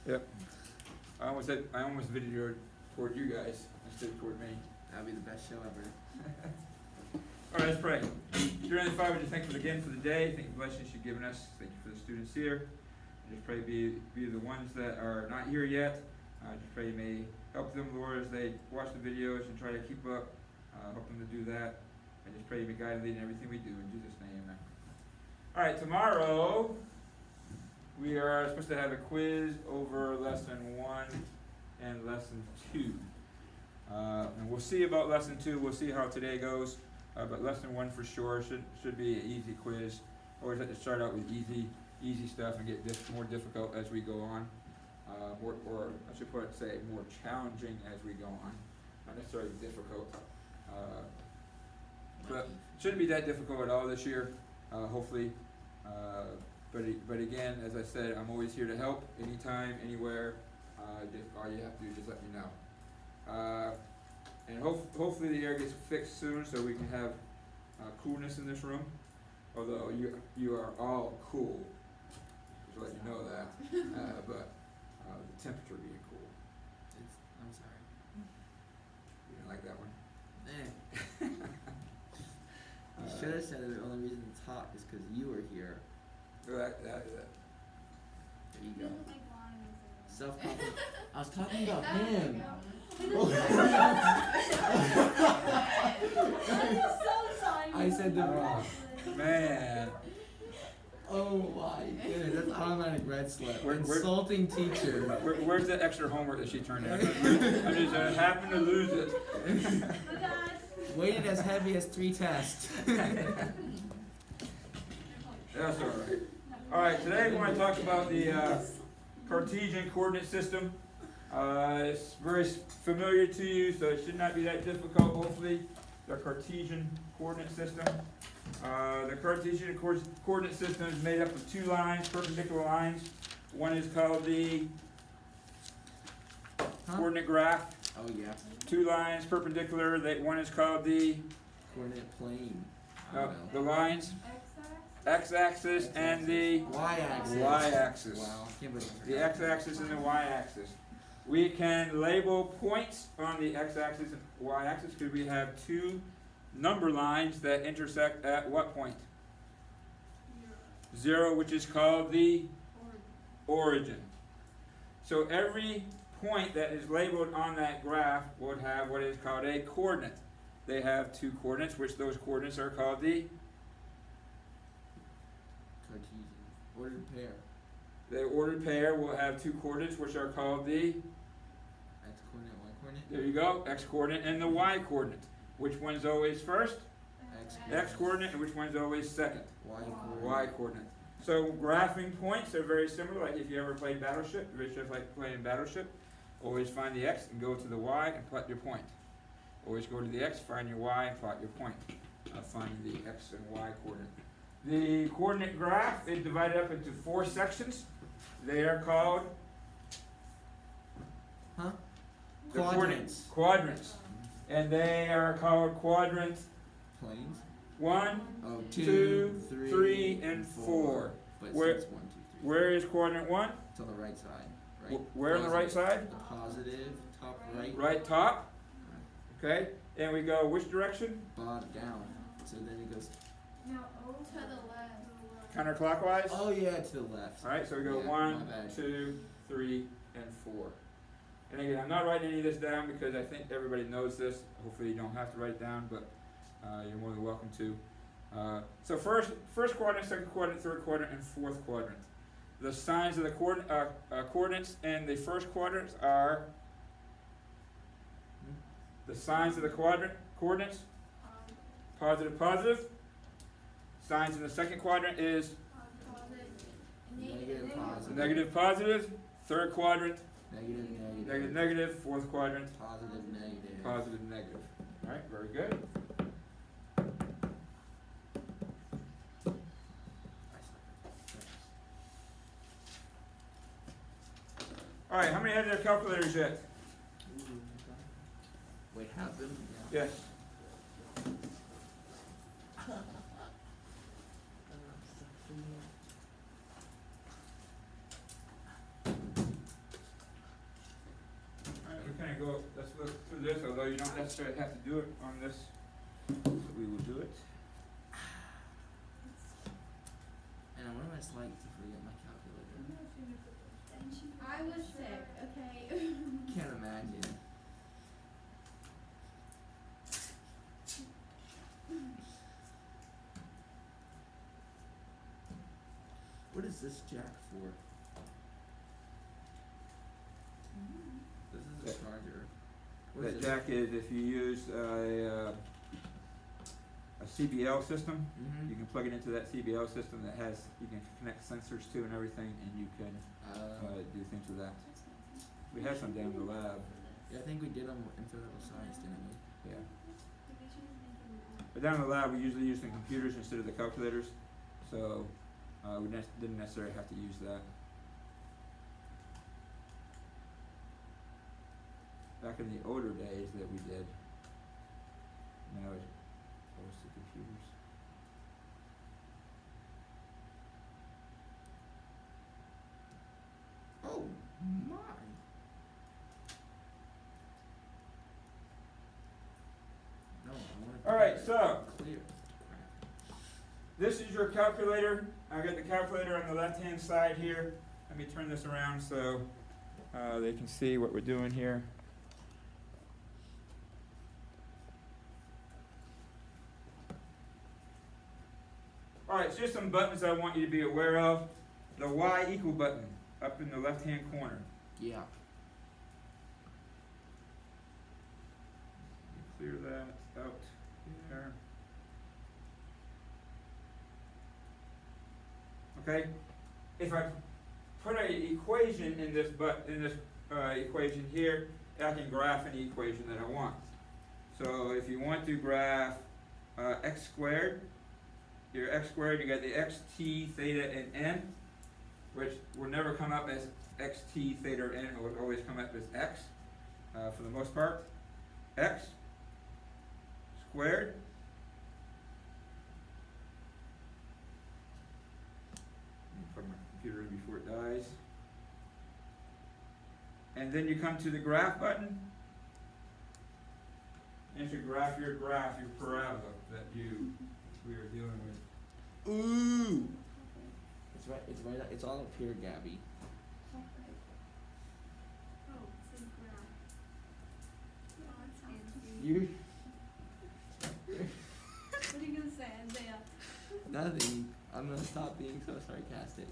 Yep. I almost videoed toward you guys instead of toward me. That'll be the best show ever. All right, let's pray. Dear Heavenly Father, we just thank you again for the day. Thank you for the blessings you've given us. Thank you for the students here. I just pray be the ones that are not here yet. I just pray you may help them, Lord, as they watch the videos and try to keep up. Help them to do that. I just pray you may guide and lead in everything we do. In Jesus' name, amen. All right, tomorrow we are supposed to have a quiz over lesson 1 and lesson 2. And we'll see about lesson 2. We'll see how today goes. But lesson 1 for sure should be an easy quiz. Always have to start out with easy stuff and get more difficult as we go on. Or I should say more challenging as we go on. Not necessarily difficult. But it shouldn't be that difficult at all this year, hopefully. But again, as I said, I'm always here to help anytime, anywhere. All you have to do is just let me know. And hopefully the air gets fixed soon so we can have coolness in this room. Although you are all cool, just to let you know that. But the temperature being cool. I'm sorry. You didn't like that one? You should have said the only reason it's hot is because you were here. That. There you go. Self-confidence. I was talking about him. I said the wrong. Man. Oh my goodness, that's automatic red slip. Insulting teacher. Where's the extra homework that she turned in? I just happened to lose it. Weighted as heavy as 3 tests. That's all right. All right, today we're going to talk about the Cartesian coordinate system. It's very familiar to you, so it should not be that difficult, hopefully. The Cartesian coordinate system. The Cartesian coordinate system is made up of 2 lines, perpendicular lines. One is called the coordinate graph. Oh yeah. 2 lines perpendicular. One is called the coordinate plane. The lines. X-axis and the y-axis. Wow. The x-axis and the y-axis. We can label points on the x-axis and y-axis because we have 2 number lines that intersect at what point? 0, which is called the origin. So every point that is labeled on that graph would have what is called a coordinate. They have 2 coordinates, which those coordinates are called the Cartesian ordered pair. The ordered pair will have 2 coordinates, which are called the X coordinate, Y coordinate. there you go, X coordinate and the Y coordinate. Which one's always first? X coordinate, and which one's always second? Y coordinate. So graphing points are very similar. Like if you ever played Battleship, if you like playing Battleship, always find the X and go to the Y and plot your point. Always go to the X, find your Y, and plot your point. Finding the X and Y coordinate. The coordinate graph is divided up into 4 sections. They are called quadrants. And they are called quadrant planes. 1, 2, 3, and 4. But Where, it's 1, 2, 3. where is quadrant 1? It's on the right side. Right. Where on the right side? The positive, top right. Right top. Okay. And we go which direction? Bottom down. So then it goes. No, to the left. Counterclockwise? Oh yeah, to the left. Alright, so we go Yeah, 1, 2, 3, and 4. And again, I'm not writing any of this down because I think everybody knows this. Hopefully you don't have to write it down, but you're more than welcome to. So first quadrant, second quadrant, third quadrant, and fourth quadrant. The signs of the coordinates in the first quadrant are the signs of the coordinates. Positive, positive. Signs in the second quadrant is Negative, positive. negative, positive. Third quadrant, Negative, negative. negative, negative. Fourth quadrant, Positive, negative. positive, negative. All right, very good. All right, how many have their calculators yet? Wait, have them? Yeah. Yes. look through this, although you don't necessarily have to do it on this, but we will do it. And what am I like to forget my calculator? I was sick, okay? Can't imagine. What is this jack for? This is a charger. What is That it? jack is if you use a CBL system, Mhm. you can plug it into that CBL system that has, you can connect sensors to and everything, and you can do things with that. We have some down in the lab, Yeah, I think we did them in physical science, didn't we? yeah. But down in the lab, we usually use the computers instead of the calculators, so we didn't necessarily have to use that. Back in the older days that we did. Now it goes to computers. Oh my! No, I want to. All right, so Clear. this is your calculator. I got the calculator on the left-hand side here. Let me turn this around so they can see what we're doing here. All right, so here's some buttons I want you to be aware of. The Y equal button up in the left-hand corner. Yeah. Clear that out there. Okay, if I put an equation in this equation here, I can graph any equation that I want. So if you want to graph x squared, your x squared, you got the xt, theta, and n, which will never come up as xt, theta, or n. It will always come up as x for the most part. X squared put my computer in before it dies. And then you come to the graph button. And you should graph, your parabola that we are dealing with. Ooh! It's right. It's all up here, Gabby. You. What are you gonna say, Isaiah? Nothing. I'm gonna stop being so sarcastic.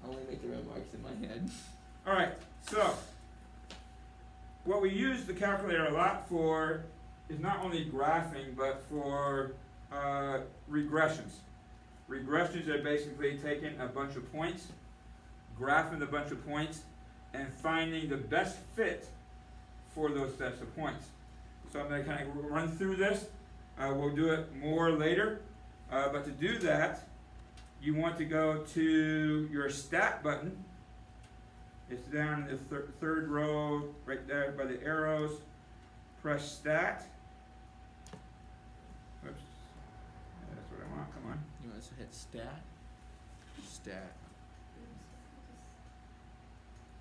I only make the remarks in my head. All right, so what we use the calculator a lot for is not only graphing, but for regressions. Regressions are basically taking a bunch of points, graphing a bunch of points, and finding the best fit for those sets of points. So I'm going to kind of run through this. We'll do it more later. But to do that, you want to go to your stat button. It's down in the third row, right there by the arrows. Press stat. Oops. That's what I want. Come on. You want us to hit stat? Stat.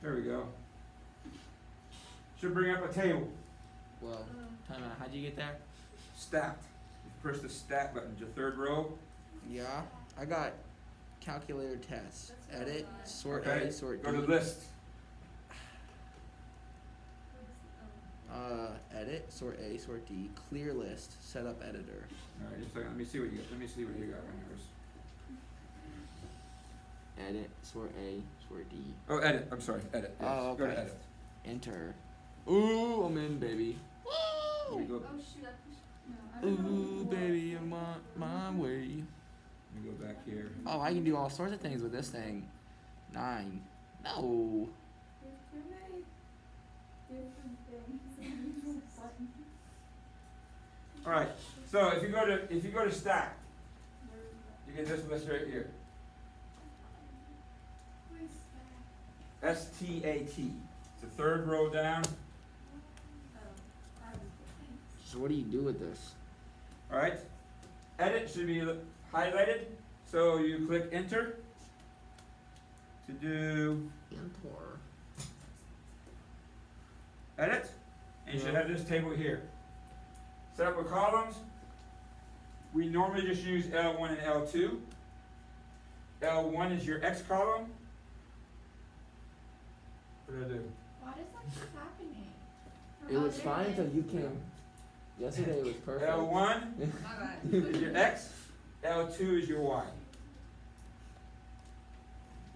There we go. Should bring up a table. Well, time out. How'd you get there? Stat. You press the stat button, your third row. Yeah. I got calculator test. Edit. Sort Okay. A. Sort Go D. to list. Edit. Sort A. Sort D. Clear list. Set up editor. All right, just a second. Let me see what you got. Let me see what you got on yours. Edit. Sort A. Sort D. Oh, edit. I'm sorry. Edit. Yes. Oh, Go to okay. edit. Enter. Ooh, I'm in, baby. Let me go. Oh shoot, I pushed. No, I don't know Ooh, what. baby, I'm on my way. Let me go back here. Oh, I can do all sorts of things with this thing. 9. No. There's too many different things. All right. So if you go to stat, you get this list right here. Where's that? STAT. It's the third row down. So what do you do with this? All right. Edit should be highlighted. So you click enter to do Enter. edit, and you should have this table here. Set up with columns. We normally just use L1 and L2. L1 is your X column. What do I do? Why does that keep happening? It was fine until you came. Yesterday it was perfect. L1 My bad. is your X, L2 is your Y.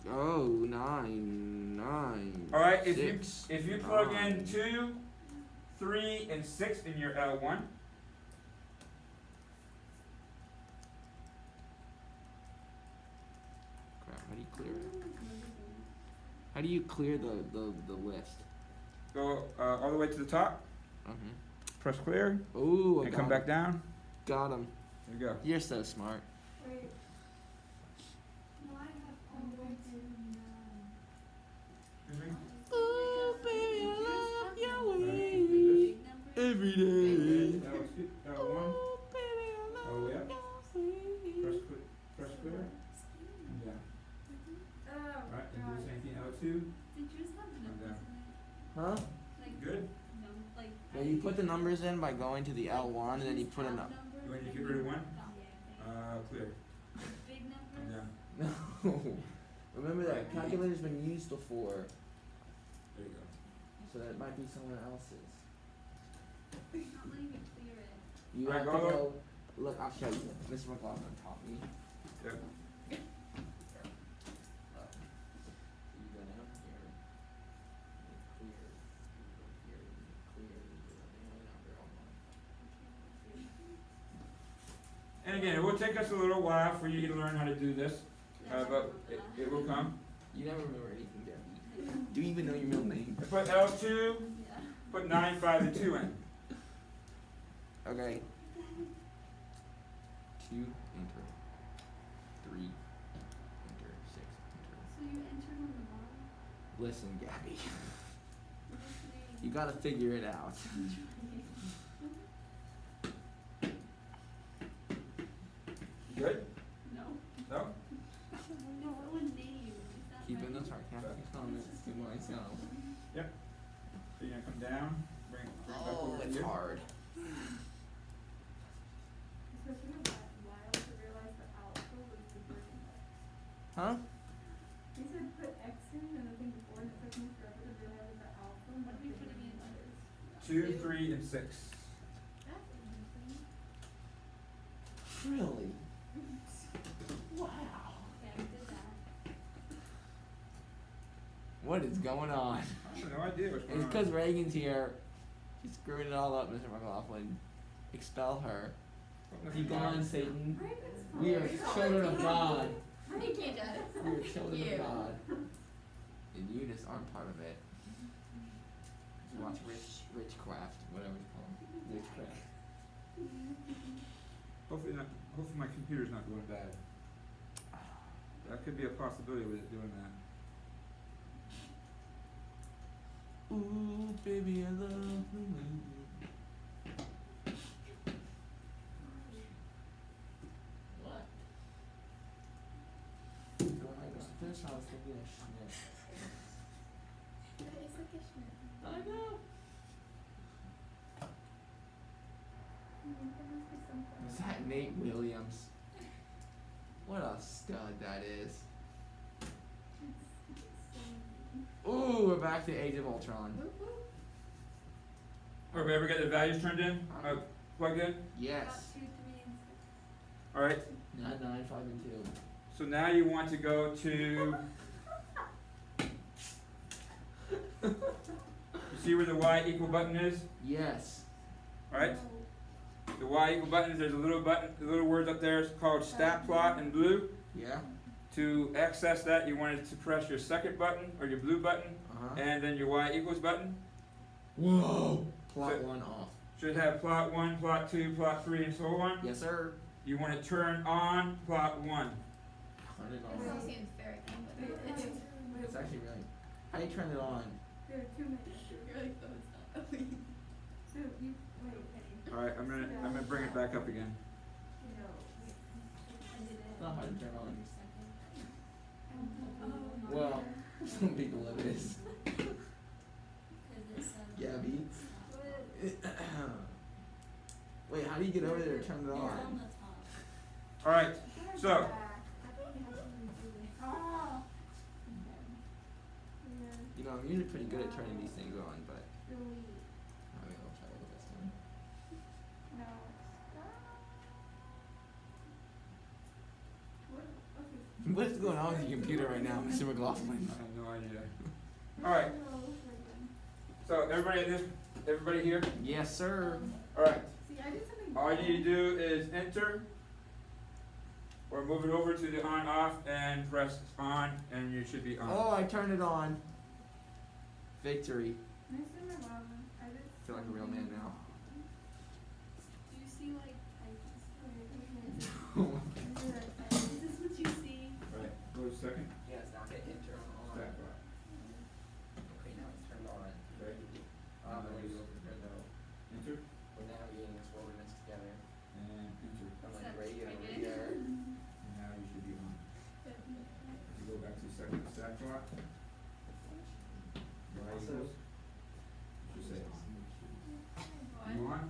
Oh, 9, 9. Alright, if 6, you plug in 9. 2, 3, and 6 in your L1, Crap, how do you clear it? How do you clear the list? go all the way to the top, press clear, Ooh, I and got come him. back down. Got him. There you go. You're so smart. Wait. No, I have all the way to 9. Ooh, baby, I love your way. Big numbers? Every day. L1, Ooh, baby, I all the way love up, your way. press clear, and down. Oh, Alright, and do God. the same thing, L2, Did yours have numbers in it? Huh? Like, good. no, like. Yeah, you put the numbers in by going to the L1 and then you put a Have number. numbers, You want to and get rid of one? Yeah, Clear, big and numbers. down. No. Remember that calculator's been used before, There you go. so that might be someone else's. It's not letting me clear it. You Alright, have to go. go. Look, I'll show you. Mr. McLaughlin taught me. Yep. So you go down here, you clear, you go here, you clear, you do everything number on one. And again, it will take us a little while for you to learn how to do this, but it will come. You never remember anything, Debbie. Do you even know your middle name? Put L2, Yeah. put 9, 5, and 2 in. Okay. 2, enter. 3, enter. 6, enter. So you entered on the bottom? Listen, Gabby, What's the you gotta figure it out. Good? No. No? No, what name? Is that Keeping right? the sarcastic comments to myself. So you're gonna come down, bring it back Oh, over it's here. hard. Especially with that while to realize the alpha was the version. Huh? He said put X in and the thing before and it took me forever to realize that the alpha. What are we putting in letters? 2, 3, and 6. That's interesting. Really? Wow. Okay, I did that. What is going on? I have no idea what's going It's on. because Reagan's here. She's screwing it all up, Mr. McLaughlin. Expel her. Be gone, Satan. We are children of God. Thank you, Dad. We are children of God. And you just aren't part of it. Just watch Richcraft, whatever it's called. Witchcraft. Hopefully my computer's not going bad. That could be a possibility with it doing that. Ooh, baby, I love you. What? When I got this, I was thinking of Schmidt. It's like a Schmidt. I know. There must be something. Was that Nate Williams? What a stud that is. Ooh, we're back to Age of Ultron. Or have we ever got the values turned in? Plugged in? Yes. 2, 3, and 6. Alright, 9, 9, 5, and 2. so now you want to go to. You see where the Y equal button is? Yes. Alright? The Y equal button is there's a little button, the little words up there. It's called stat plot in blue. Yeah. To access that, you wanted to press your second button or your blue button, Uh-huh. and then your Y equals button. Whoa. Plot So- 1 off. Should have plot 1, plot 2, plot 3, and so on. Yes, sir. You want to turn on plot 1. Turn it This all on. seems very complicated. It's actually really. How do you turn it on? There are 2 minutes. You're like, oh, it's not. So you, wait. Alright, I'm gonna bring it back up again. It's not hard to turn on. Oh, Well, some people it is. Gabby. get over there and turn it It's on on? the top. Alright, so, I thought you had something to do with it. Oh. Okay. Yeah. You know, I'm usually pretty good at turning these things on, but Delete. I mean, I'll try to look this time. No. Stop. What? Okay. What is going on with your computer right now, Mr. McLaughlin? I have no idea. Alright, No, so everybody here? Yes, sir. Alright, see, I did something. all you need to do is enter or move it over to the on off and press on and you should be on. Oh, I turned it on. Victory. Nice to meet you. I did. Feel like a real man now. Do you see like types? Oh Is this what you see? Alright, go to second. Yes, now hit enter on. Step right. Okay, now it's turned on. Okay. I'm gonna go over here though. Enter We're navigating this wilderness together. and enter. I'm like Except radio I over did. here. And now you should be on. You go back to second stack block. Y equals. You should say on. You on?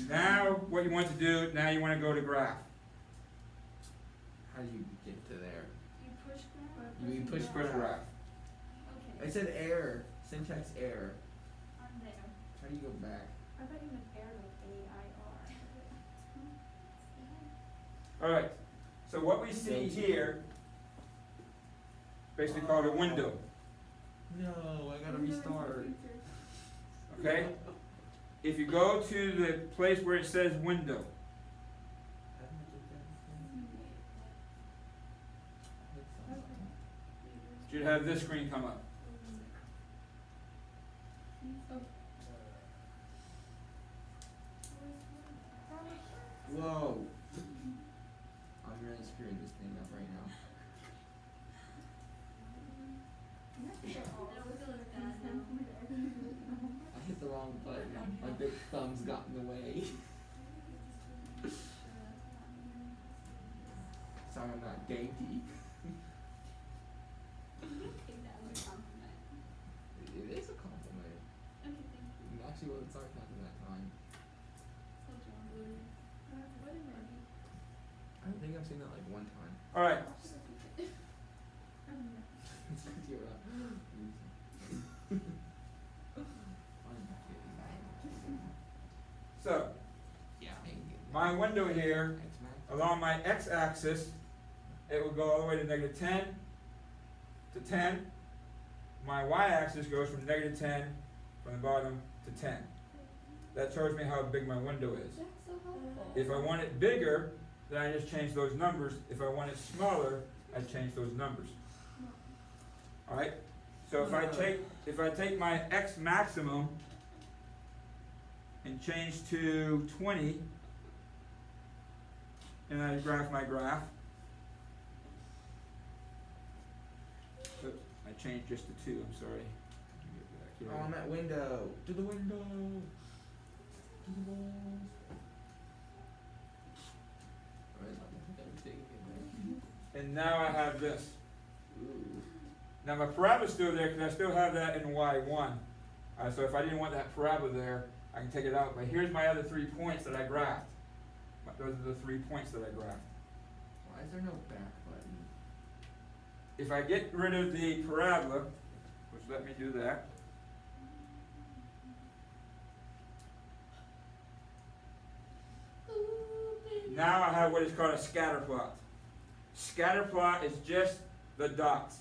Now, what you want to do, now you want to go to graph. How do you get to there? You push grab? You mean push Push graph. I Okay. said error. Syntax error. I'm there. How do you go back? I thought you meant air like A-I-R. Alright, so what we see here, basically called a window, No, I gotta restart. okay? If you go to the place where it says window, you should have this screen come up. Whoa. I'm really screwing this thing up right now. That would look bad now. I hit the wrong button. My big thumb's got in the way. Sorry, I'm not dainty. Take that as a compliment. It is a compliment. Okay, thank you. It actually wasn't sarcasm that time. So John Blue. What am I? I don't think I've seen that like one time. Alright, It's 'cause you're not. so Yeah, I can get my window here, X-Max. along my x-axis, it will go all the way to negative 10 to 10. My y-axis goes from negative 10 from the bottom to 10. That shows me how big my window is. That's so helpful. If I want it bigger, then I just change those numbers. If I want it smaller, I change those numbers. Alright? So if I take my x maximum and change to 20, and I graph my graph. Oops, I changed just to 2, I'm sorry. Let me get back here. Oh, I'm at window. To the window. To the walls. Alright, everything in And now I have this. there. Ooh. Now my parabola is still there because I still have that in y1. So if I didn't want that parabola there, I can take it out. But here's my other 3 points that I graphed. Those are the 3 points that I graphed. Why is there no back button? If I get rid of the parabola, which let me do that, now I have what is called a scatter plot. Scatter plot is just the dots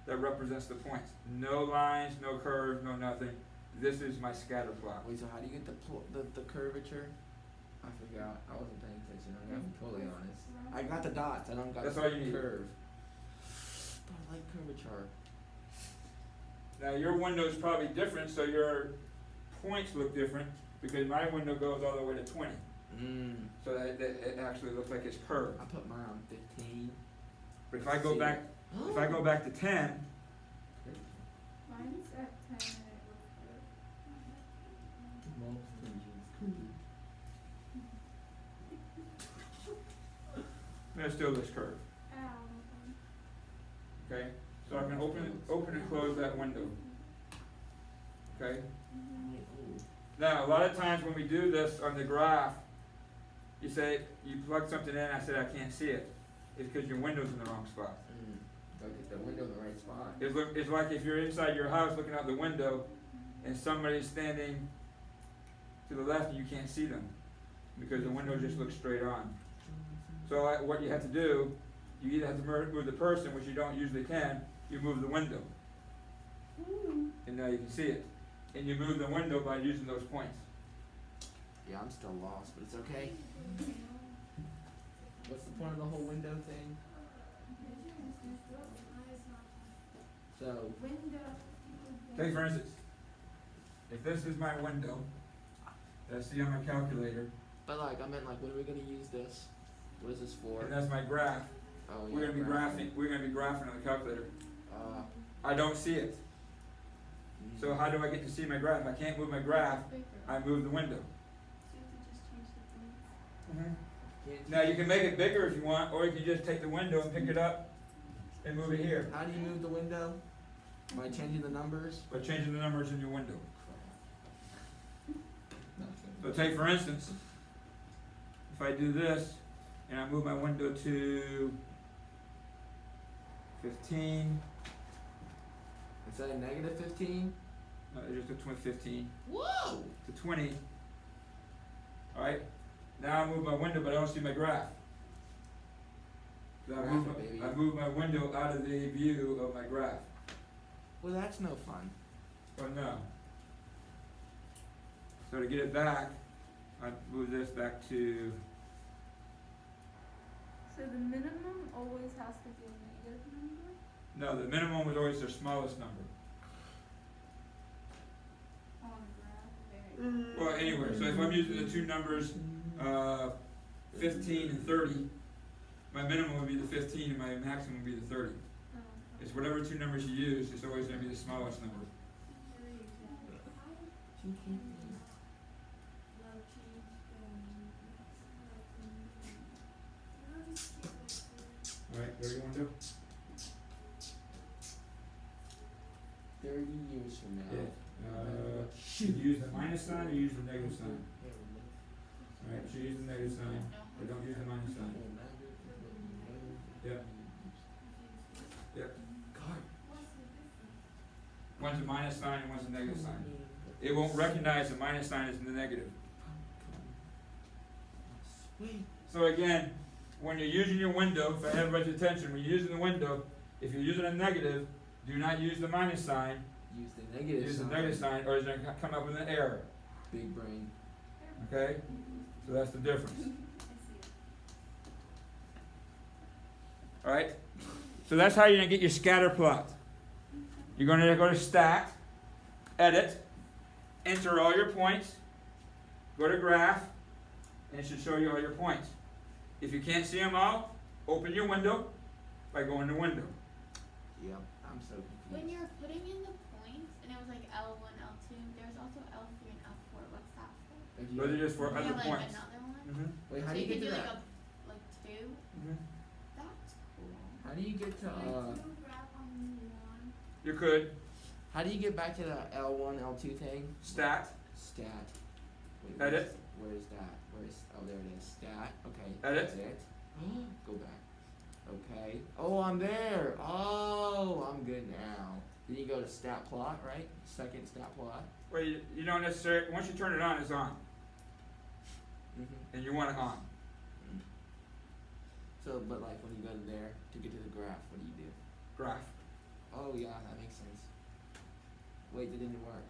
that represents the points. No lines, no curves, no nothing. This is my scatter plot. Wait, so how do you get the curvature? I forgot. I wasn't paying attention. I'm gonna be totally honest. I got the dots. I don't got That's the all you need. curve. But I like curvature. Now your window is probably different, so your points look different because my window goes all the way to 20. So that it actually looks like it's curved. I put mine on 15. But if I go back, if I go back to 10, Mine's at 10 and it looks good. Most things it still looks curved. Ow. Okay, so I can open and close that window. Okay, Now, a lot of times when we do this on the graph, you say, you plug something in, I said I can't see it. It's because your window's in the wrong spot. Gotta get the window in the right spot. It's like if you're inside your house looking out the window and somebody's standing to the left and you can't see them because the window just looks straight on. So what you have to do, you either have to move the person, which you don't usually can, you move the window. And now you can see it. And you move the window by using those points. Yeah, I'm still lost, but it's okay. What's the point of the whole window thing? So, Take for instance, if this is my window that I see on my calculator, but like, I meant like, when are we gonna use this? What is this for? and that's my graph, Oh, we're yeah, gonna be graphing. graphing on the calculator. Uh, I don't see it. So how do I get to see my graph? I can't move my graph, I move the window. Now you can make it bigger if you want, or you can just take the window and pick it up and move it here. How do you move the window? By changing the numbers? By changing the numbers in your window. So take for instance, if I do this and I move my window to 15, Instead of negative 15? just to 15 Whoa! to 20. Alright, now I move my window but I don't see my graph. So I move my window out of the view of my graph. Well, that's no fun. Oh no. So to get it back, I move this back to, So the minimum always has to be a negative number? no, the minimum was always their smallest number. On the graph, very. Well, anywhere, so if I'm using the two numbers, 15 and 30, my minimum would be the 15 and my maximum would be the 30. It's whatever two numbers you use, it's always gonna be the smallest number. Alright, there you want to do? 30 years from now. Should you use the minus sign or use the negative sign? Alright, should use the negative sign, or don't use the minus sign. Yep. Yep. One's a minus sign and one's a negative sign. It won't recognize the minus sign as the negative. So again, when you're using your window, for everybody's attention, when you're using the window, if you're using a negative, do not use the minus sign, Use the negative use the sign. negative sign, or it's gonna come up with an error, Big brain. okay? So that's the difference. Alright? So that's how you're gonna get your scatter plot. You're gonna go to Stat, Edit, enter all your points, go to Graph, and it should show you all your points. If you can't see them all, open your window by going to Window. Yep, I'm so When confused. you're putting in the points, and it was like L1, L2, there's also L3 and L4. What's that for? If you- Those are just for Do you other have like points. another one? Wait, how So do you could get to do that? like 2? That's cool. How do you get to, You could how do you get back to the L1, L2 thing? Stat, Stat. Wait, Edit. Where's that? Oh, there it is. Stat. Okay. Edit. That's it. Go back. Okay. Oh, I'm there. Oh, I'm good now. Then you go to stat plot, right? Second stat plot. well, you don't necessarily, once you turn it on, it's on, and you want it on. So, but like when you go to there to get to the graph, what do you do? Graph. Oh yeah, that makes sense. Wait, that didn't work.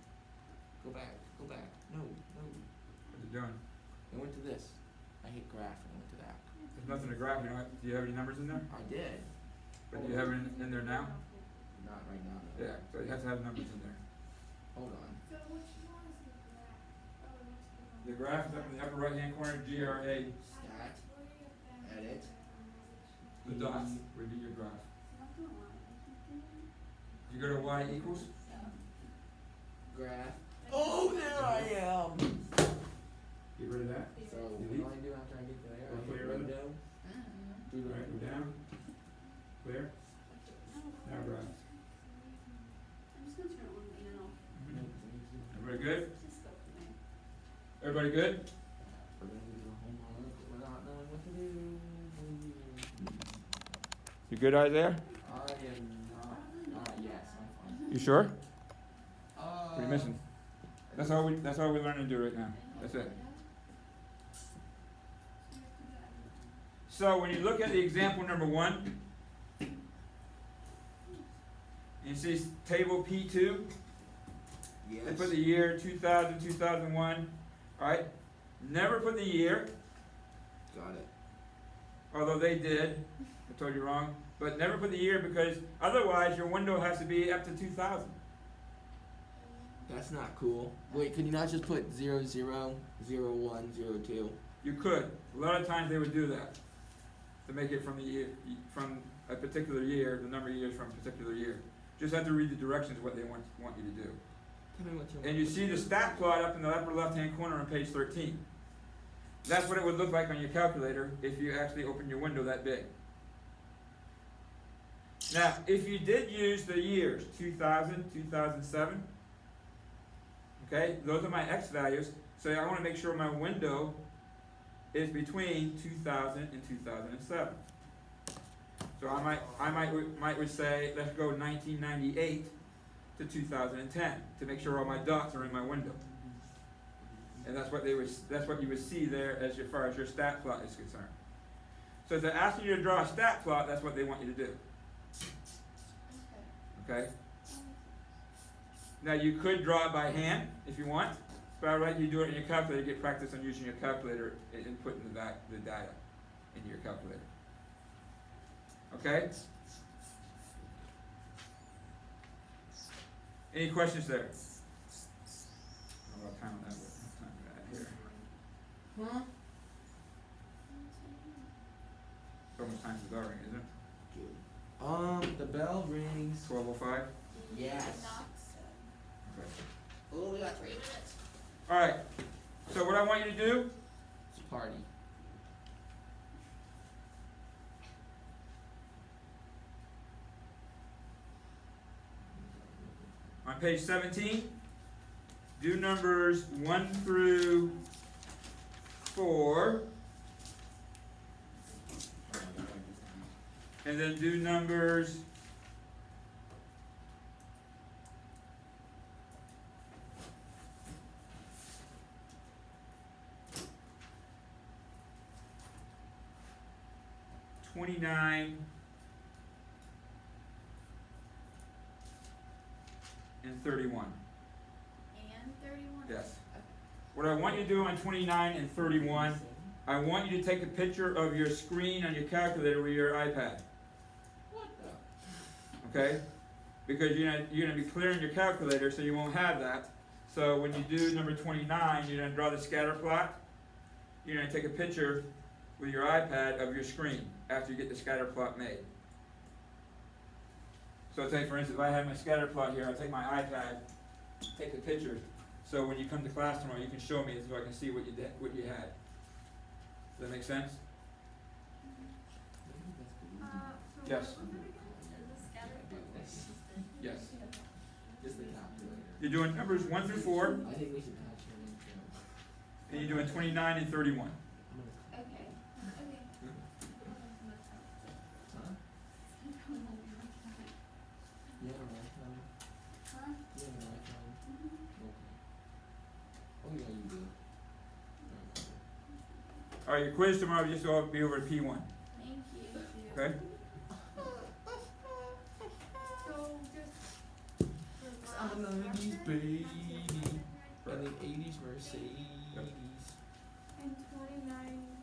Go back. Go back. No, no. What you doing? I went to this. I hit graph and I went to that. There's nothing to graph, do you have any numbers in there? I did. But do you have it in there now? Not right now. No. Yeah, so you have to have numbers in there. Hold on. So which one is the graph? Oh, what's The graph is up in the upper right-hand corner, GRA, Stat. Edit. the dots, would be your graph. You go to Y equals, Graph. Oh, there I am. get rid of that. So what do I do after I get to there? I Clear hit it. window. Do the Alright, go down, clear, now graph. I'm just gonna turn it on and then I'll. Everybody good? just go from there. Everybody good? We're gonna do the homework without knowing what to do. You good, Isaiah? I am not, yes, I'm fine. You sure? What are you missing? That's all we learn to do right now. That's it. So when you look at the example number 1, you see table P2. Yes. They put the year 2000, 2001. All right. Never put the year, Got it. although they did. I told you wrong. But never put the year because otherwise your window has to be up to 2000. That's not cool. Wait, could you not just put 00, 01, 02? You could. A lot of times they would do that to make it from the year, from a particular year, the number of years from a particular year. Just have to read the directions of what they want you to do. Tell me what you want. And you see the stat plot up in the upper left-hand corner on page 13. That's what it would look like on your calculator if you actually open your window that big. Now, if you did use the years 2000, 2007, okay, those are my X values. So I want to make sure my window is between 2000 and 2007. So I might would say let's go 1998 to 2010 to make sure all my dots are in my window. And that's what you would see there as far as your stat plot is concerned. So if they're asking you to draw a stat plot, that's what they want you to do. Okay? Now you could draw it by hand if you want, but I'd like you to do it in your calculator, get practice on using your calculator and putting the data into your calculator. Okay? Any questions there? How about time on that? What time do I have here? Huh? It's almost time for the bell ring, isn't it? The bell rings. 12:05? Yes. Okay. Oh, we got 3 minutes. Alright, so what I want you to do, It's a party. on page 17, do numbers 1 through 4, and then do numbers 29 and 31. And 31? Yes. What I want you to do on 29 and 31, I want you to take a picture of your screen on your calculator with your iPad. What the? Okay? Because you're gonna be clearing your calculator, so you won't have that. So when you do number 29, you're gonna draw the scatter plot. You're gonna take a picture with your iPad of your screen after you get the scatter plot made. So I'll take, for instance, if I have my scatter plot here, I'll take my iPad, take the pictures, so when you come to class tomorrow, you can show me so I can see what you did, what you had. Does that make sense? So Yes. what was it again? The scatter Yes. Just the calculator. You're doing numbers 1 through 4, I think we should patch her in too. and you're doing 29 and 31. Okay. Okay. Huh? You have an iPhone? Huh? You have an iPhone? Okay. Oh yeah, you do. Alright, your quiz tomorrow will just be over at P1. Thank you. Okay? So just for I'm a last 90s reference, baby. And an 80s Mercedes. and 29